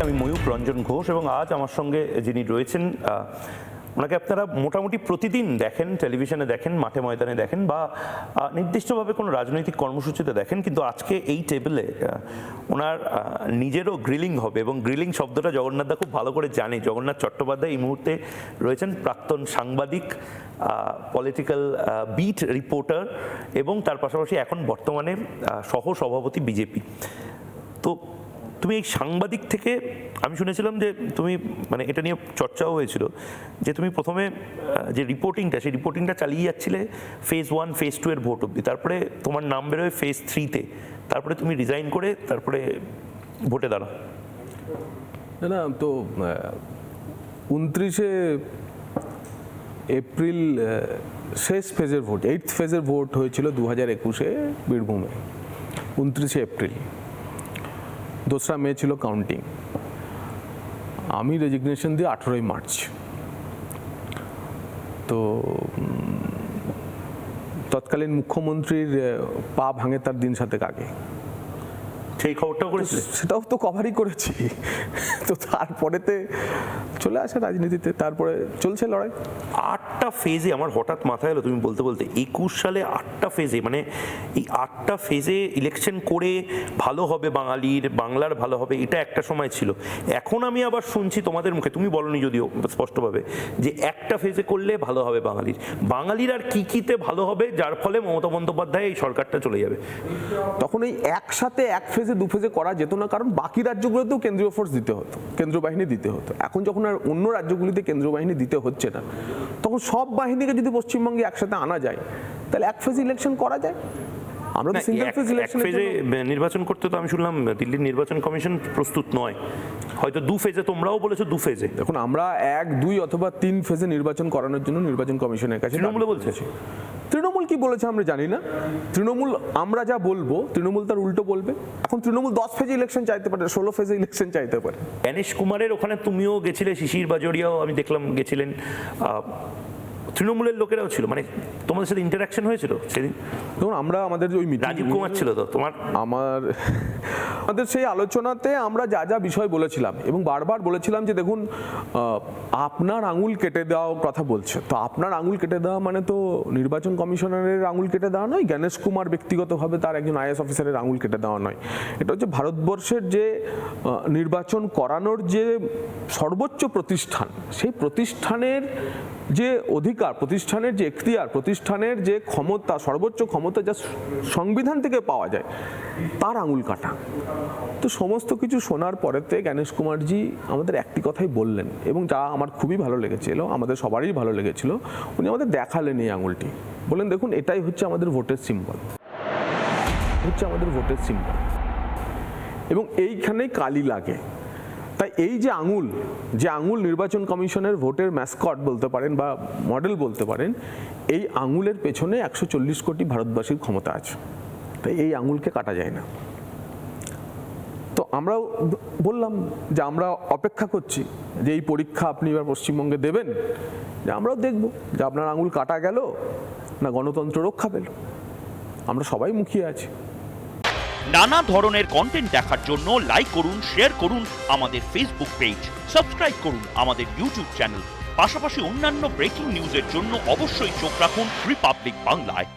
আমি ময়ূক রঞ্জন ঘোষ এবং আজ আমার সঙ্গে যিনি রয়েছেন ওনাকে আপনারা মোটামুটি প্রতিদিন দেখেন, টেলিভিশনে দেখেন, মাঠে ময়দানে দেখেন বা নির্দিষ্টভাবে কোনো রাজনৈতিক কর্মসূচিতে দেখেন, কিন্তু আজকে এই টেবিলে ওনার নিজেরও গ্রিলিং হবে এবং গ্রিলিং শব্দটা জগন্নাথদা খুব ভালো করে জানে। জগন্নাথ চট্টোপাধ্যায় এই মুহূর্তে রয়েছেন প্রাক্তন সাংবাদিক, পলিটিক্যাল বিট রিপোর্টার এবং তার পাশাপাশি এখন বর্তমানে সহ সভাপতি বিজেপি। তো তুমি এই সাংবাদিক থেকে আমি শুনেছিলাম যে তুমি মানে এটা নিয়ে চর্চাও হয়েছিল যে তুমি প্রথমে যে রিপোর্টিংটা সেই রিপোর্টিংটা চালিয়ে যাচ্ছিলে ফেজ 1 ফেজ 2 এর ভোট অবধি, তারপরে তোমার নাম বেরোয় ফেজ 3-তে, তারপরে তুমি রিজাইন করে তারপরে ভোটে দাঁড়াও। না তো 29শে এপ্রিল শেষ ফেজের ভোট, 8th ফেজের ভোট হয়েছিল 2021-এ বীরভূমে 29শে এপ্রিল। 2রা মে ছিল কাউন্টিং। আমি রেজিগনেশন দিই 18ই মার্চ। তো তৎকালীন মুখ্যমন্ত্রীর পা ভাঙে তার দিন সাতেক আগে। সেই খবরটাও করেছিলে? সেটাও তো কভারই করেছি। তো তারপরেতে চলে আসে রাজনীতিতে, তারপরে চলছে লড়াই। 8টা ফেজে আমার হঠাৎ মাথায় এলো তুমি বলতে বলতে, 21 সালে 8টা ফেজে, মানে এই 8টা ফেজে ইলেকশন করে ভালো হবে বাঙালির, বাংলার ভালো হবে, এটা একটা সময় ছিল। এখন আমি আবার শুনছি তোমাদের মুখে, তুমি বলনি যদিও স্পষ্টভাবে, যে একটা ফেজে করলে ভালো হবে বাঙালির। বাঙালির আর কিতে ভালো হবে যার ফলে মমতা বন্দ্যোপাধ্যায় এই সরকারটা চলে যাবে? তখন এই একসাথে এক ফেজে 2 ফেজে করা যেত না, কারণ বাকি রাজ্যগুলোতেও কেন্দ্রীয় ফোর্স দিতে হতো, কেন্দ্রীয় বাহিনী দিতে হতো। এখন যখন আর অন্য রাজ্যগুলিতে কেন্দ্রীয় বাহিনী দিতে হচ্ছে না, তখন সব বাহিনীকে যদি পশ্চিমবঙ্গে একসাথে আনা যায় তাহলে এক ফেজ ইলেকশন করা যায়। আমরা তো সিঙ্গেল ফেজ ইলেকশন নির্বাচন করতে তো আমি শুনলাম দিল্লির নির্বাচন কমিশন প্রস্তুত নয়, হয়তো 2 ফেজে, তোমরাও বলেছো 2 ফেজে। দেখুন, আমরা 1, 2 অথবা 3 ফেজে নির্বাচন করানোর জন্য নির্বাচন কমিশনের কাছে তৃণমূল বলছে। তৃণমূল কি বলেছে আমরা জানি না। তৃণমূল আমরা যা বলবো তৃণমূল তার উল্টো বলবে। এখন তৃণমূল 10 ফেজে ইলেকশন চাইতে পারে, 16 ফেজে ইলেকশন চাইতে পারে। গণেশ কুমারের ওখানে তুমিও গেছিলে, শিশির বাজোরিয়াও আমি দেখলাম গেছিলেন, তৃণমূলের লোকেরাও ছিল, মানে তোমাদের সাথে ইন্টারাকশন হয়েছিল সেদিন? দেখুন, আমরা আমাদের ওই রাজীব কুমার ছিল তো তোমার, আমাদের সেই আলোচনাতে আমরা যা যা বিষয় বলেছিলাম এবং বারবার বলেছিলাম যে দেখুন, আপনার আঙুল কেটে দেওয়ার কথা বলছে, তো আপনার আঙুল কেটে দেওয়া মানে তো নির্বাচন কমিশনারের আঙুল কেটে দেওয়া নয়, গণেশ কুমার ব্যক্তিগতভাবে তার একজন আইএএস অফিসারের আঙুল কেটে দেওয়া নয়। এটা হচ্ছে ভারতবর্ষের যে নির্বাচন করানোর যে সর্বোচ্চ প্রতিষ্ঠান, সেই প্রতিষ্ঠানের যে অধিকার, প্রতিষ্ঠানের যে এখতিয়ার, প্রতিষ্ঠানের যে ক্ষমতা, সর্বোচ্চ ক্ষমতা যা সংবিধান থেকে পাওয়া যায়, তার আঙুল কাটা। তো সমস্ত কিছু শোনার পরেতে গণেশ কুমারজি আমাদের একটি কথাই বললেন এবং যা আমার খুবই ভালো লেগেছিল, আমাদের সবারই ভালো লেগেছিল। উনি আমাদের দেখালেন এই আঙুলটি, বললেন দেখুন এটাই হচ্ছে আমাদের ভোটের সিম্বল, হচ্ছে আমাদের ভোটের সিম্বল এবং এইখানেই কালি লাগে। তাই এই যে আঙুল নির্বাচন কমিশনের ভোটের ম্যাসকট বলতে পারেন বা মডেল বলতে পারেন, এই আঙুলের পেছনে 140 কোটি ভারতবাসীর ক্ষমতা আছে। তাই এই আঙুলকে কাটা যায় না। তো আমরাও বললাম যে আমরা অপেক্ষা করছি যে এই পরীক্ষা আপনি এবার পশ্চিমবঙ্গে দেবেন, যে আমরাও দেখব যে আপনার আঙুল কাটা গেল না গণতন্ত্র রক্ষা পেল। আমরা সবাই মুখিয়ে আছি। নানা ধরনের কন্টেন্ট দেখার জন্য লাইক করুন, শেয়ার করুন আমাদের ফেসবুক পেজ, সাবস্ক্রাইব করুন আমাদের ইউটিউব চ্যানেল। পাশাপাশি অন্যান্য ব্রেকিং নিউজের জন্য অবশ্যই চোখ রাখুন রিপাবলিক বাংলায়।